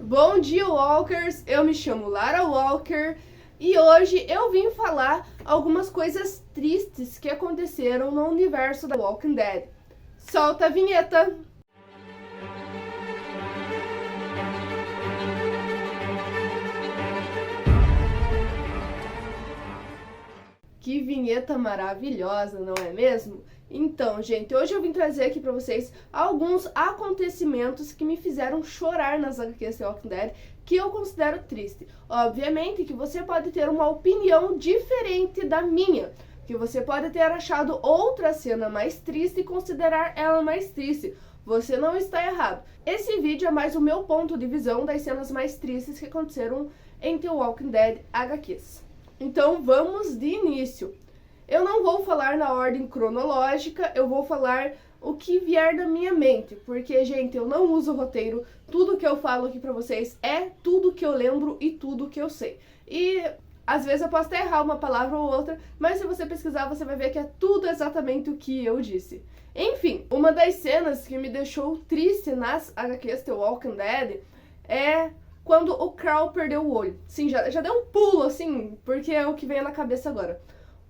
Bom dia, Walkers! Eu me chamo Lara Walker e hoje eu vim falar algumas coisas tristes que aconteceram no universo da Walking Dead. Solta a vinheta! Que vinheta maravilhosa, não é mesmo? Então, gente, hoje eu vim trazer aqui pra vocês alguns acontecimentos que me fizeram chorar nas HQs The Walking Dead, que eu considero triste. Obviamente que você pode ter uma opinião diferente da minha, que você pode ter achado outra cena mais triste e considerar ela mais triste. Você não está errado. Esse vídeo é mais o meu ponto de visão das cenas mais tristes que aconteceram em The Walking Dead HQs. Então vamos de início. Eu não vou falar na ordem cronológica, eu vou falar o que vier da minha mente, porque, gente, eu não uso roteiro, tudo que eu falo aqui pra vocês é tudo que eu lembro e tudo que eu sei. E às vezes eu posso até errar uma palavra ou outra, mas se você pesquisar você vai ver que é tudo exatamente o que eu disse. Enfim, uma das cenas que me deixou triste nas HQs The Walking Dead é quando o Carl perdeu o olho. Sim, já deu um pulo, assim, porque é o que veio na cabeça agora.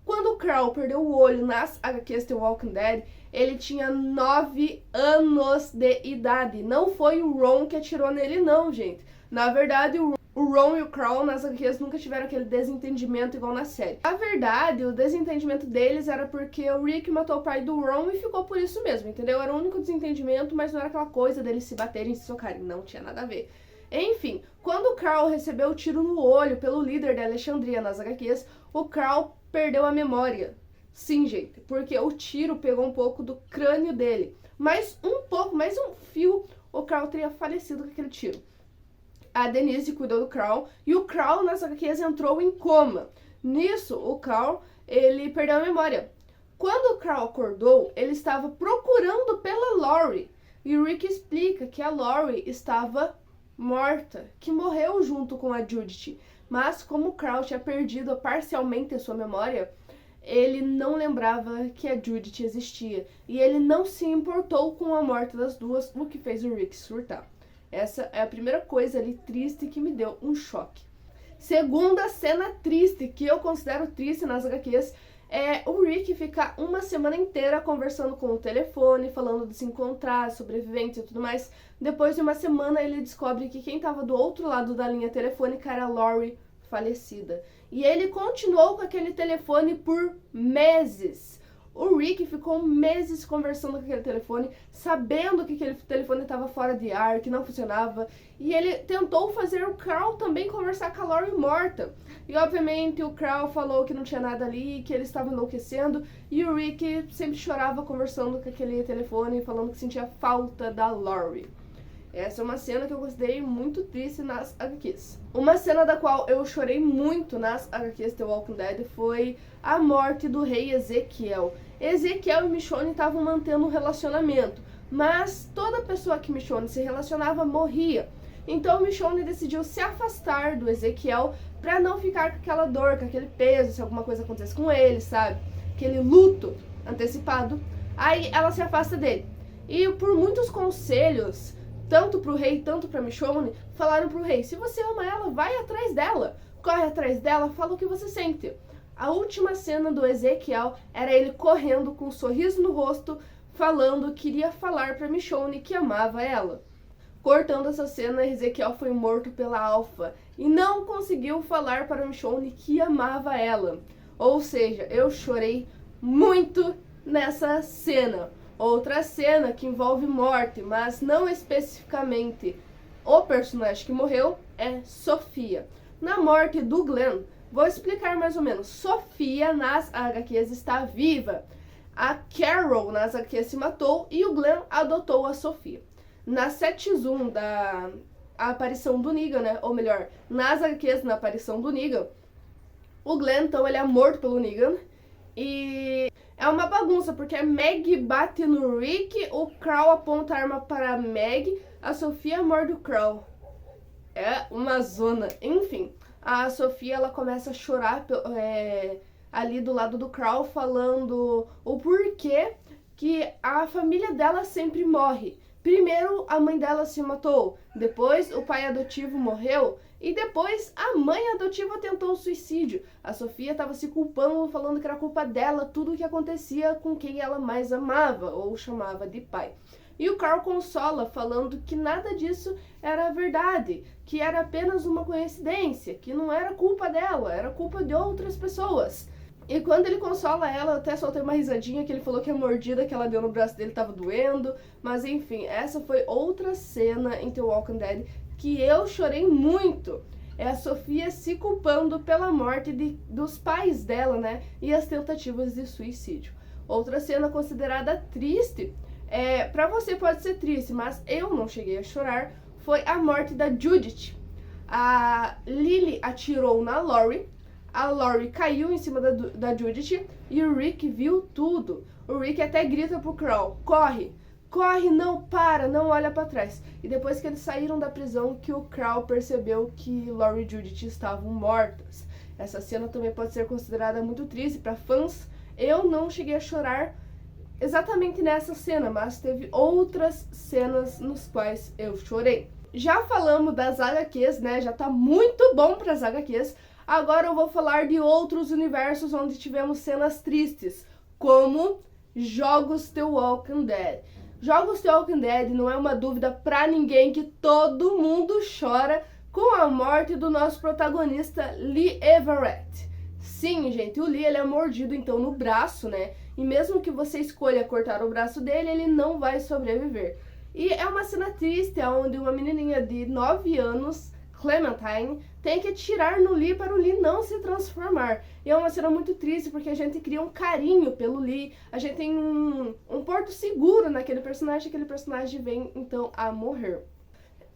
Quando o Carl perdeu o olho nas HQs The Walking Dead, ele tinha 9 anos de idade. Não foi o Ron que atirou nele, não, gente. Na verdade, o Ron e o Carl nas HQs nunca tiveram aquele desentendimento igual na série. Na verdade, o desentendimento deles era porque o Rick matou o pai do Ron e ficou por isso mesmo, entendeu? Era o único desentendimento, mas não era aquela coisa deles se baterem e se socarem. Não tinha nada a ver. Enfim, quando o Carl recebeu o tiro no olho pelo líder da Alexandria nas HQs, o Carl perdeu a memória. Sim, gente, porque o tiro pegou um pouco do crânio dele. Mais um pouco, mais um fio, o Carl teria falecido com aquele tiro. A Denise cuidou do Carl e o Carl nas HQs entrou em coma. Nisso, o Carl, ele perdeu a memória. Quando o Carl acordou, ele estava procurando pela Lori. E o Rick explica que a Lori estava morta, que morreu junto com a Judith. Mas como o Carl tinha perdido parcialmente a sua memória, ele não lembrava que a Judith existia. E ele não se importou com a morte das duas, o que fez o Rick surtar. Essa é a primeira coisa ali triste que me deu um choque. Segunda cena triste, que eu considero triste nas HQs, é o Rick ficar uma semana inteira conversando com o telefone, falando de se encontrar, sobreviventes e tudo mais. Depois de uma semana ele descobre que quem estava do outro lado da linha telefônica era a Lori, falecida. E ele continuou com aquele telefone por meses. O Rick ficou meses conversando com aquele telefone, sabendo que aquele telefone estava fora de ar, que não funcionava. E ele tentou fazer o Carl também conversar com a Lori morta. E obviamente o Carl falou que não tinha nada ali, que ele estava enlouquecendo. E o Rick sempre chorava conversando com aquele telefone, falando que sentia falta da Lori. Essa é uma cena que eu considerei muito triste nas HQs. Uma cena da qual eu chorei muito nas HQs The Walking Dead foi a morte do rei Ezequiel. Ezequiel e Michonne estavam mantendo um relacionamento, mas toda pessoa que Michonne se relacionava morria. Então Michonne decidiu se afastar do Ezequiel para não ficar com aquela dor, com aquele peso, se alguma coisa acontecesse com ele, sabe? Aquele luto antecipado. Aí ela se afasta dele. E por muitos conselhos, tanto pro rei, tanto pra Michonne, falaram pro rei: se você ama ela, vai atrás dela, corre atrás dela, fala o que você sente. A última cena do Ezequiel era ele correndo com um sorriso no rosto, falando que iria falar pra Michonne que amava ela. Cortando essa cena, Ezequiel foi morto pela Alpha e não conseguiu falar para Michonne que amava ela. Ou seja, eu chorei muito nessa cena. Outra cena que envolve morte, mas não especificamente o personagem que morreu, é Sofia. Na morte do Glenn, vou explicar mais ou menos. Sofia nas HQs está viva. A Carol nas HQs se matou e o Glenn adotou a Sofia. Na 7-1 da aparição do Negan, né? Ou melhor, nas HQs, na aparição do Negan, o Glenn, então, ele é morto pelo Negan. E é uma bagunça, porque a Meg bate no Rick, o Carl aponta a arma para a Meg, a Sofia morde o Carl. É uma zona. Enfim, a Sofia, ela começa a chorar ali do lado do Carl, falando o porquê que a família dela sempre morre. Primeiro a mãe dela se matou, depois o pai adotivo morreu e depois a mãe adotiva tentou o suicídio. A Sofia estava se culpando, falando que era culpa dela tudo o que acontecia com quem ela mais amava ou chamava de pai. E o Carl consola, falando que nada disso era verdade, que era apenas uma coincidência, que não era culpa dela, era culpa de outras pessoas. E quando ele consola ela, eu até soltei uma risadinha, que ele falou que a mordida que ela deu no braço dele estava doendo. Mas enfim, essa foi outra cena em The Walking Dead que eu chorei muito. É a Sofia se culpando pela morte dos pais dela, né? E as tentativas de suicídio. Outra cena considerada triste, pra você pode ser triste, mas eu não cheguei a chorar, foi a morte da Judith. A Lily atirou na Lori. A Lori caiu em cima da Judith e o Rick viu tudo. O Rick até grita pro Carl: corre, corre, não para, não olha para trás. E depois que eles saíram da prisão, que o Carl percebeu que Lori e Judith estavam mortas. Essa cena também pode ser considerada muito triste para fãs. Eu não cheguei a chorar exatamente nessa cena, mas teve outras cenas nos quais eu chorei. Já falamos das HQs, né? Já tá muito bom para as HQs. Agora eu vou falar de outros universos onde tivemos cenas tristes, como jogos The Walking Dead. Jogos The Walking Dead não é uma dúvida pra ninguém que todo mundo chora com a morte do nosso protagonista Lee Everett. Sim, gente, o Lee ele é mordido então no braço, né? E mesmo que você escolha cortar o braço dele, ele não vai sobreviver. E é uma cena triste onde uma menininha de 9 anos, Clementine, tem que atirar no Lee para o Lee não se transformar. E é uma cena muito triste porque a gente cria um carinho pelo Lee, a gente tem um porto seguro naquele personagem, aquele personagem vem então a morrer.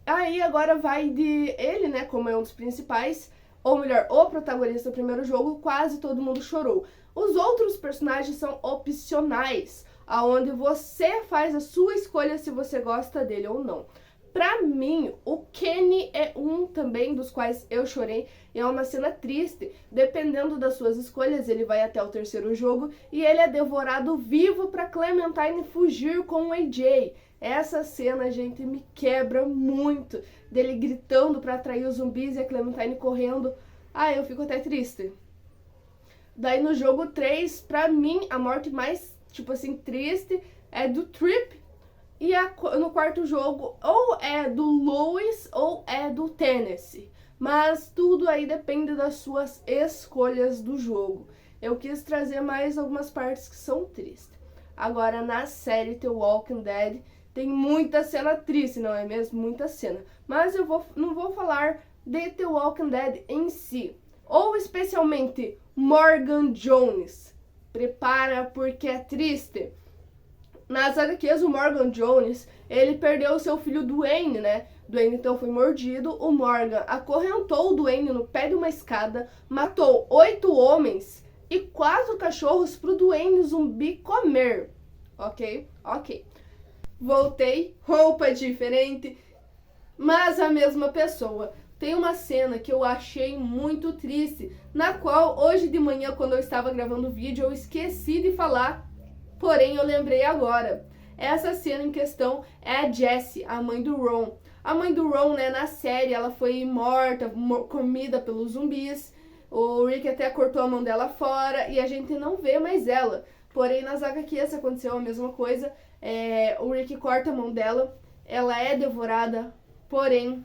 Aí agora vai de ele, né, como é um dos principais, ou melhor, o protagonista do primeiro jogo, quase todo mundo chorou. Os outros personagens são opcionais, aonde você faz a sua escolha se você gosta dele ou não. Pra mim, o Kenny é um também dos quais eu chorei, e é uma cena triste. Dependendo das suas escolhas, ele vai até o terceiro jogo e ele é devorado vivo pra Clementine fugir com o AJ. Essa cena, gente, me quebra muito, dele gritando pra atrair os zumbis e a Clementine correndo. Ah, eu fico até triste. Daí no jogo 3, pra mim, a morte mais, tipo assim, triste é do Trip. E no quarto jogo, ou é do Louis ou é do Tennessee. Mas tudo aí depende das suas escolhas do jogo. Eu quis trazer mais algumas partes que são tristes. Agora, na série The Walking Dead, tem muita cena triste, não é mesmo? Muita cena. Mas eu não vou falar de The Walking Dead em si. Ou especialmente Morgan Jones. Prepara porque é triste. Nas HQs, o Morgan Jones, ele perdeu o seu filho Dwayne, né? Dwayne então foi mordido, o Morgan acorrentou o Dwayne no pé de uma escada, matou 8 homens e 4 cachorros pro Dwayne zumbi comer. Ok? Ok. Voltei, roupa diferente, mas a mesma pessoa. Tem uma cena que eu achei muito triste, na qual hoje de manhã, quando eu estava gravando o vídeo, eu esqueci de falar. Porém, eu lembrei agora. Essa cena em questão é a Jessie, a mãe do Ron. A mãe do Ron, né, na série, ela foi morta, comida pelos zumbis. O Rick até cortou a mão dela fora e a gente não vê mais ela. Porém, nas HQs aconteceu a mesma coisa. O Rick corta a mão dela, ela é devorada, porém,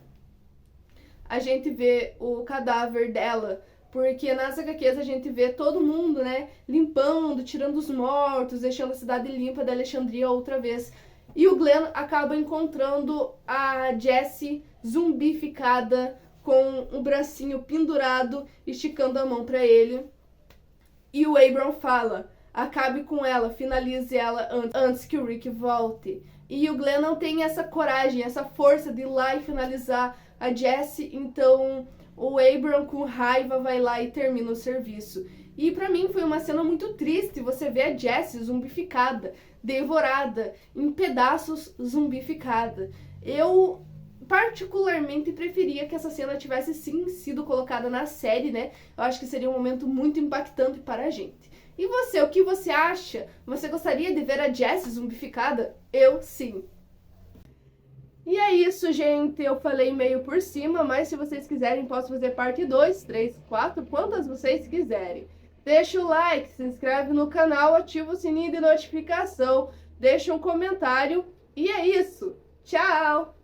a gente vê o cadáver dela. Porque nas HQs a gente vê todo mundo, né, limpando, tirando os mortos, deixando a cidade limpa da Alexandria outra vez. E o Glenn acaba encontrando a Jessie zumbificada, com o bracinho pendurado, esticando a mão para ele. E o Abram fala: acabe com ela, finalize ela antes que o Rick volte. E o Glenn não tem essa coragem, essa força de ir lá e finalizar a Jessie, então o Abram, com raiva, vai lá e termina o serviço. E pra mim foi uma cena muito triste, você vê a Jessie zumbificada, devorada, em pedaços zumbificada. Eu particularmente preferia que essa cena tivesse sim sido colocada na série, né? Eu acho que seria um momento muito impactante para a gente. E você, o que você acha? Você gostaria de ver a Jessie zumbificada? Eu sim. E é isso, gente. Eu falei meio por cima, mas se vocês quiserem, posso fazer parte 2, 3, 4, quantas vocês quiserem. Deixa o like, se inscreve no canal, ativa o sininho de notificação, deixa um comentário. E é isso. Tchau!